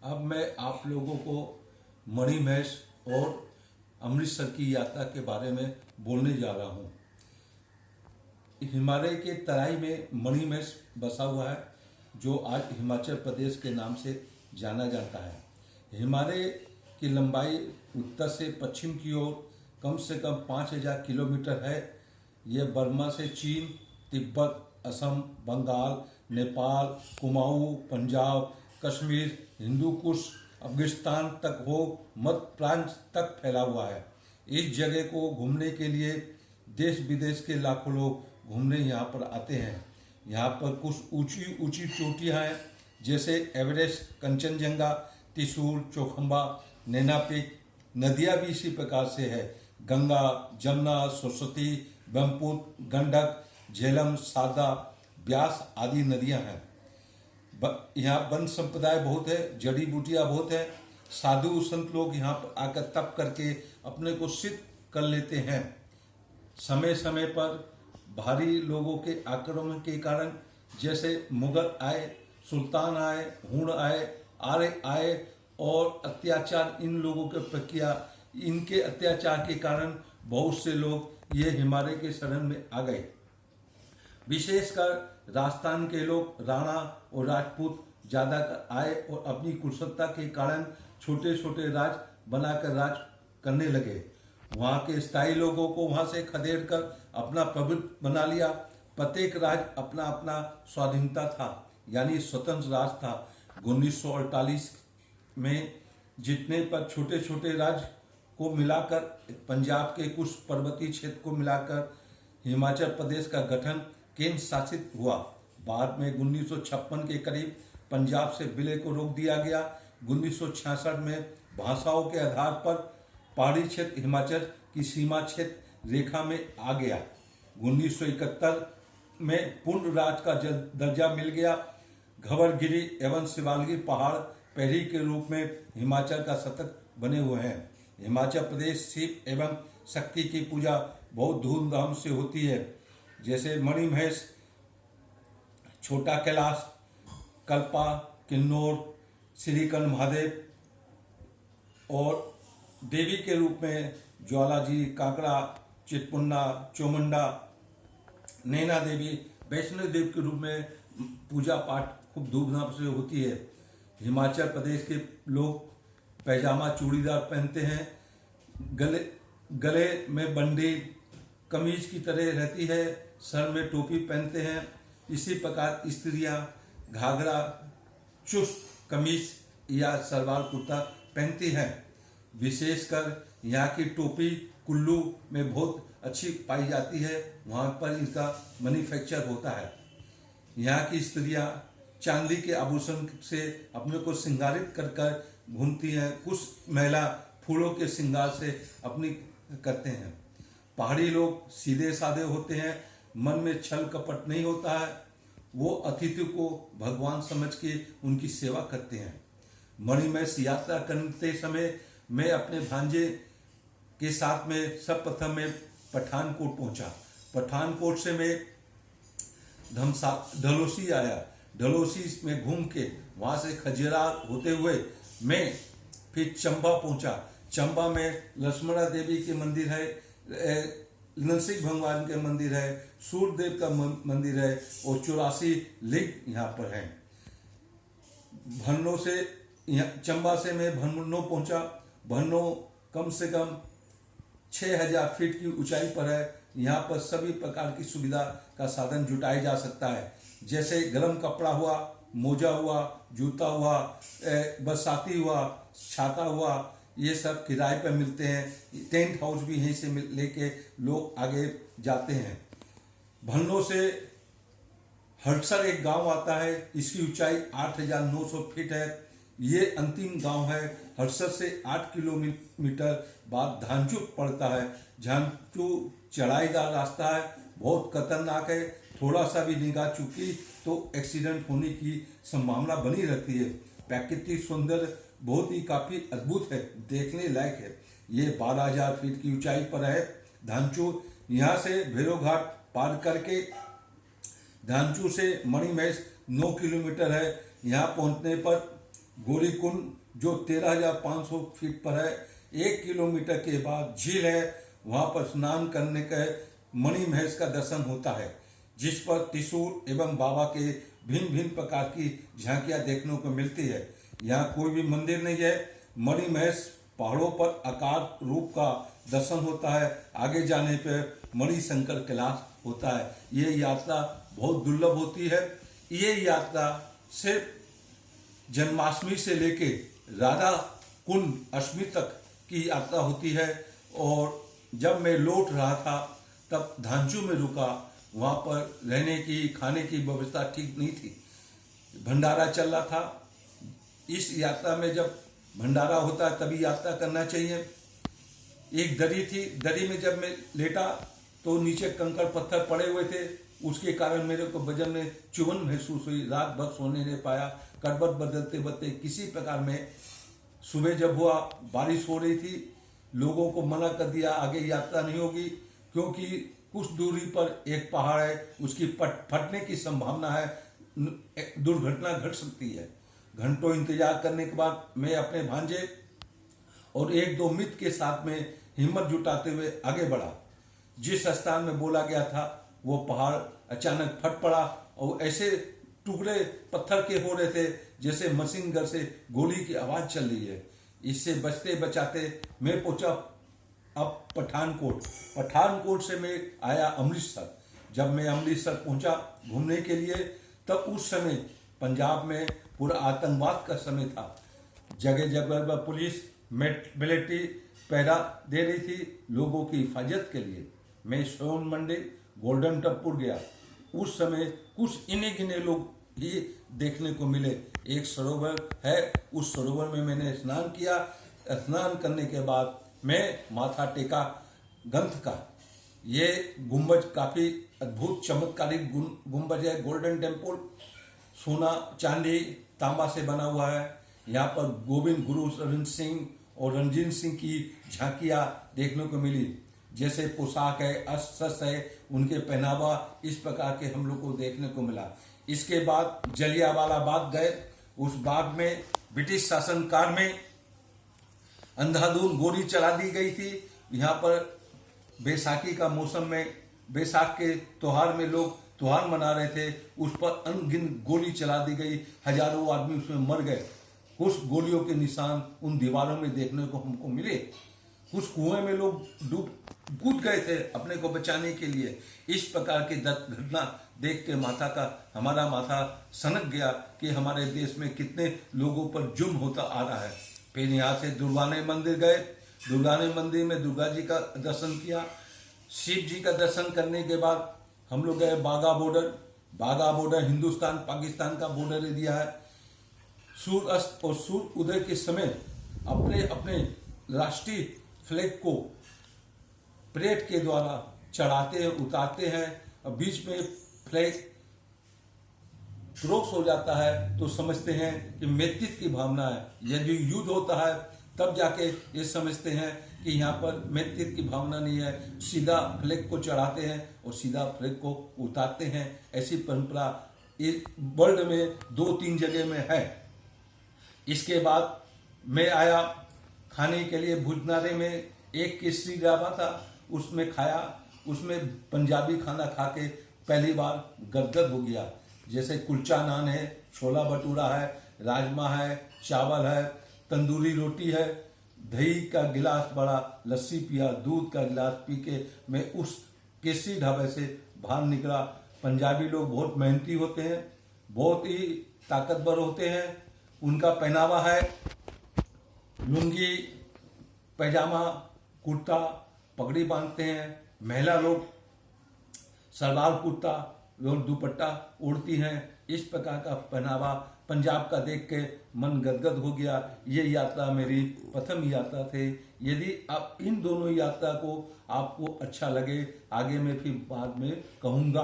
अब मैं आप लोगों को मणिमहेश और अमृतसर की यात्रा के बारे में बोलने जा रहा हूँ। हिमालय के तराई में मणिमहेश बसा हुआ है, जो आज हिमाचल प्रदेश के नाम से जाना जाता है। हिमालय की लंबाई उत्तर से पश्चिम की ओर कम से कम 5000 किलोमीटर है। यह बर्मा से चीन, तिब्बत, असम, बंगाल, नेपाल, कुमाऊं, पंजाब, कश्मीर, हिंदू कुश, अफगानिस्तान तक हो मध्य प्रांत तक फैला हुआ है। इस जगह को घूमने के लिए देश विदेश के लाखों लोग घूमने यहाँ पर आते हैं। यहाँ पर कुछ ऊंची ऊंची चोटियाँ हैं, जैसे एवरेस्ट, कंचनजंगा, त्रिशूल, चौखंबा, नैना पीक। नदियाँ भी इसी प्रकार से है। गंगा, जमुना, सरस्वती, ब्रह्मपुत्र, गंडक, झेलम, सारदा, ब्यास आदि नदियाँ हैं। यहाँ वन संप्रदाय बहुत है, जड़ी बूटियाँ बहुत है। साधु संत लोग यहाँ पर आकर तप करके अपने को सिद्ध कर लेते हैं। समय समय पर भारी लोगों के आक्रमण के कारण, जैसे मुगल आए, सुल्तान आए, हुण आए, आर्य आए और अत्याचार इन लोगों के प्रक्रिया, इनके अत्याचार के कारण बहुत से लोग ये हिमालय के शरण में आ गए। विशेषकर राजस्थान के लोग, राणा और राजपूत ज़्यादातर आए और अपनी कुशलता के कारण छोटे छोटे राज बनाकर राज करने लगे। वहाँ के स्थायी लोगों को वहाँ से खदेड़ कर अपना प्रभुत्व बना लिया। प्रत्येक राज अपना अपना स्वाधीनता था, यानी स्वतंत्र राज था। 1948 में जितने पर छोटे छोटे राज्य को मिलाकर, पंजाब के कुछ पर्वतीय क्षेत्र को मिलाकर हिमाचल प्रदेश का गठन केंद्र शासित हुआ। बाद में 1956 के करीब पंजाब से विलय को रोक दिया गया। 1966 में भाषाओं के आधार पर पहाड़ी क्षेत्र हिमाचल की सीमा क्षेत्र रेखा में आ गया। 1971 में पूर्ण राज्य का दर्जा मिल गया। घवरगिरी एवं शिवालगी पहाड़ पहरी के रूप में हिमाचल का शतक बने हुए हैं। हिमाचल प्रदेश शिव एवं शक्ति की पूजा बहुत धूमधाम से होती है, जैसे मणिमहेश, छोटा कैलाश, कल्पा, किन्नौर, श्रीकंठ महादेव, और देवी के रूप में ज्वालाजी, काकड़ा, चितपुन्ना, चौमुंडा, नैना देवी, वैष्णो देवी के रूप में पूजा पाठ खूब धूमधाम से होती है। हिमाचल प्रदेश के लोग पैजामा चूड़ीदार पहनते हैं। गले में बंडी कमीज की तरह रहती है। सर में टोपी पहनते हैं। इसी प्रकार स्त्रियां घाघरा, चुस्त कमीज या सलवार कुर्ता पहनती हैं। विशेषकर यहाँ की टोपी कुल्लू में बहुत अच्छी पाई जाती है, वहाँ पर इसका मैन्युफैक्चर होता है। यहाँ की स्त्रियां चांदी के आभूषण से अपने को श्रृंगारित कर कर घूमती हैं। कुछ महिला फूलों के श्रृंगार से अपनी करते हैं। पहाड़ी लोग सीधे साधे होते हैं, मन में छल कपट नहीं होता है। वो अतिथि को भगवान समझ के उनकी सेवा करते हैं। मणिमहेश यात्रा करते समय मैं अपने भांजे के साथ में सर्वप्रथम मैं पठानकोट पहुंचा। पठानकोट से मैं डलहौजी आया। डलहौजी में घूम के वहाँ से खजियार होते हुए मैं फिर चंबा पहुंचा। चंबा में लक्ष्मणा देवी के मंदिर है, नरसिंह भगवान के मंदिर है, सूर्यदेव का मंदिर है और 84 लिंग यहाँ पर हैं। भन्नो से चंबा से मैं भन्नो पहुंचा। भन्नो कम से कम 6000 फीट की ऊंचाई पर है। यहाँ पर सभी प्रकार की सुविधा का साधन जुटाया जा सकता है, जैसे गर्म कपड़ा हुआ, मोजा हुआ, जूता हुआ, बरसाती हुआ, छाता हुआ, ये सब किराए पर मिलते हैं। टेंट हाउस भी यहीं से लेके लोग आगे जाते हैं। भन्नो से हड़सर एक गांव आता है, इसकी ऊंचाई 8900 फीट है। ये अंतिम गांव है। हड़सर से 8 किलोमीटर बाद धांचू पड़ता है। धांचू चढ़ाईदार रास्ता है, बहुत खतरनाक है। थोड़ा सा भी निगाह चुकी तो एक्सीडेंट होने की संभावना बनी रहती है। प्राकृतिक सौंदर्य बहुत ही काफ़ी अद्भुत है, देखने लायक है। ये 12000 फीट की ऊंचाई पर है धांचू। यहाँ से भैरव घाट पार करके धांचू से मणिमहेश 9 किलोमीटर है। यहाँ पहुँचने पर गौरीकुंड जो 13,500 फीट पर है, 1 किलोमीटर के बाद झील है, वहां पर स्नान करने का मणि महेश का दर्शन होता है, जिस पर त्रिशूल एवं बाबा के भिन्न भिन्न प्रकार की झांकियां देखने को मिलती है। यहाँ कोई भी मंदिर नहीं है, मणि महेश पहाड़ों पर आकार रूप का दर्शन होता है। आगे जाने पर मणिशंकर कैलाश होता है। ये यात्रा बहुत दुर्लभ होती है। ये यात्रा सिर्फ जन्माष्टमी से लेके राधा कुंड अष्टमी तक की यात्रा होती है। और जब मैं लौट रहा था तब धांचू में रुका, वहाँ पर रहने की खाने की व्यवस्था ठीक नहीं थी, भंडारा चल रहा था। इस यात्रा में जब भंडारा होता है तभी यात्रा करना चाहिए। एक दरी थी, दरी में जब मैं लेटा तो नीचे कंकड़ पत्थर पड़े हुए थे, उसके कारण मेरे को वजन में चुभन महसूस हुई। रात भर सोने नहीं पाया, करवट बदलते बदलते किसी प्रकार में। सुबह जब हुआ बारिश हो रही थी, लोगों को मना कर दिया आगे यात्रा नहीं होगी, क्योंकि कुछ दूरी पर एक पहाड़ है, उसकी फटने की संभावना है, दुर्घटना घट सकती है। घंटों इंतजार करने के बाद मैं अपने भांजे और एक दो मित्र के साथ में हिम्मत जुटाते हुए आगे बढ़ा। जिस स्थान में बोला गया था वो पहाड़ अचानक फट पड़ा और ऐसे टुकड़े पत्थर के हो रहे थे जैसे मशीन गन से गोली की आवाज चल रही है। इससे बचते बचाते मैं पहुंचा अब पठानकोट से मैं आया अमृतसर। जब मैं अमृतसर पहुंचा घूमने के लिए, तब उस समय पंजाब में पूरा आतंकवाद का समय था। जगह जगह पर पुलिस मिलिट्री पहरा दे रही थी लोगों की हिफाजत के लिए। मैं स्वर्ण मंदिर गोल्डन टेम्पल गया। उस समय कुछ इन्हीं गिने लोग ही देखने को मिले। एक सरोवर है, उस सरोवर में मैंने स्नान किया। स्नान करने के बाद मैं माथा टेका ग्रंथ का। ये गुंबज काफी अद्भुत चमत्कारिक गुंबज है। गोल्डन टेम्पल सोना चांदी तांबा से बना हुआ है। यहाँ पर गोविंद गुरु रण सिंह और रणजीत सिंह की झांकियां देखने को मिली। जैसे पोशाक है, अस्त्र शस्त्र है, उनके पहनावा इस प्रकार के हम लोग को देखने को मिला। इसके बाद जलियांवाला बाग गए। उस बाग में ब्रिटिश शासनकाल में अंधाधुंध गोली चला दी गई थी। यहाँ पर बैसाखी का मौसम में, बैसाख के त्योहार में लोग त्योहार मना रहे थे, उस पर अनगिनत गोली चला दी गई। हजारों आदमी उसमें मर गए। कुछ गोलियों के निशान उन दीवारों में देखने को हमको मिले। कुछ कुएं में लोग कूद गए थे अपने को बचाने के लिए। इस प्रकार की घटना देख के हमारा माथा सनक गया कि हमारे देश में कितने लोगों पर जुल्म होता आ रहा है। फिर यहाँ से दुर्गाने मंदिर गए। दुर्गाने मंदिर में दुर्गा जी का दर्शन किया। शिव जी का दर्शन करने के बाद हम लोग गए बाघा बॉर्डर। बाघा बॉर्डर हिंदुस्तान पाकिस्तान का बॉर्डर एरिया है। सूर्य अस्त और सूर्य उदय के समय अपने अपने राष्ट्रीय फ्लैग को परेड के द्वारा चढ़ाते हैं, उतारते हैं। और बीच में फ्लैग क्रॉस हो जाता है तो समझते हैं कि मैत्रित्व की भावना है। यदि युद्ध होता है तब जाके ये समझते हैं कि यहाँ पर मैत्रित्व की भावना नहीं है। सीधा फ्लैग को चढ़ाते हैं और सीधा फ्लैग को उतारते हैं। ऐसी परंपरा इस वर्ल्ड में 2-3 जगह में है। इसके बाद मैं आया खाने के लिए। भुजनारे में एक केसरी ढाबा था, उसमें खाया। उसमें पंजाबी खाना खा के पहली बार गदगद हो गया। जैसे कुलचा नान है, छोला भटूरा है, राजमा है, चावल है, तंदूरी रोटी है, दही का गिलास बड़ा, लस्सी पिया, दूध का गिलास पी के मैं उस केसरी ढाबे से बाहर निकला। पंजाबी लोग बहुत मेहनती होते हैं, बहुत ही ताकतवर होते हैं। उनका पहनावा है लुंगी, पैजामा, कुर्ता, पगड़ी बांधते हैं। महिला लोग सलवार कुर्ता और दुपट्टा ओढ़ती हैं। इस प्रकार का पहनावा पंजाब का देख के मन गदगद हो गया। ये यात्रा मेरी प्रथम यात्रा थे। यदि आप इन दोनों यात्रा को आपको अच्छा लगे, आगे मैं फिर बाद में कहूँगा।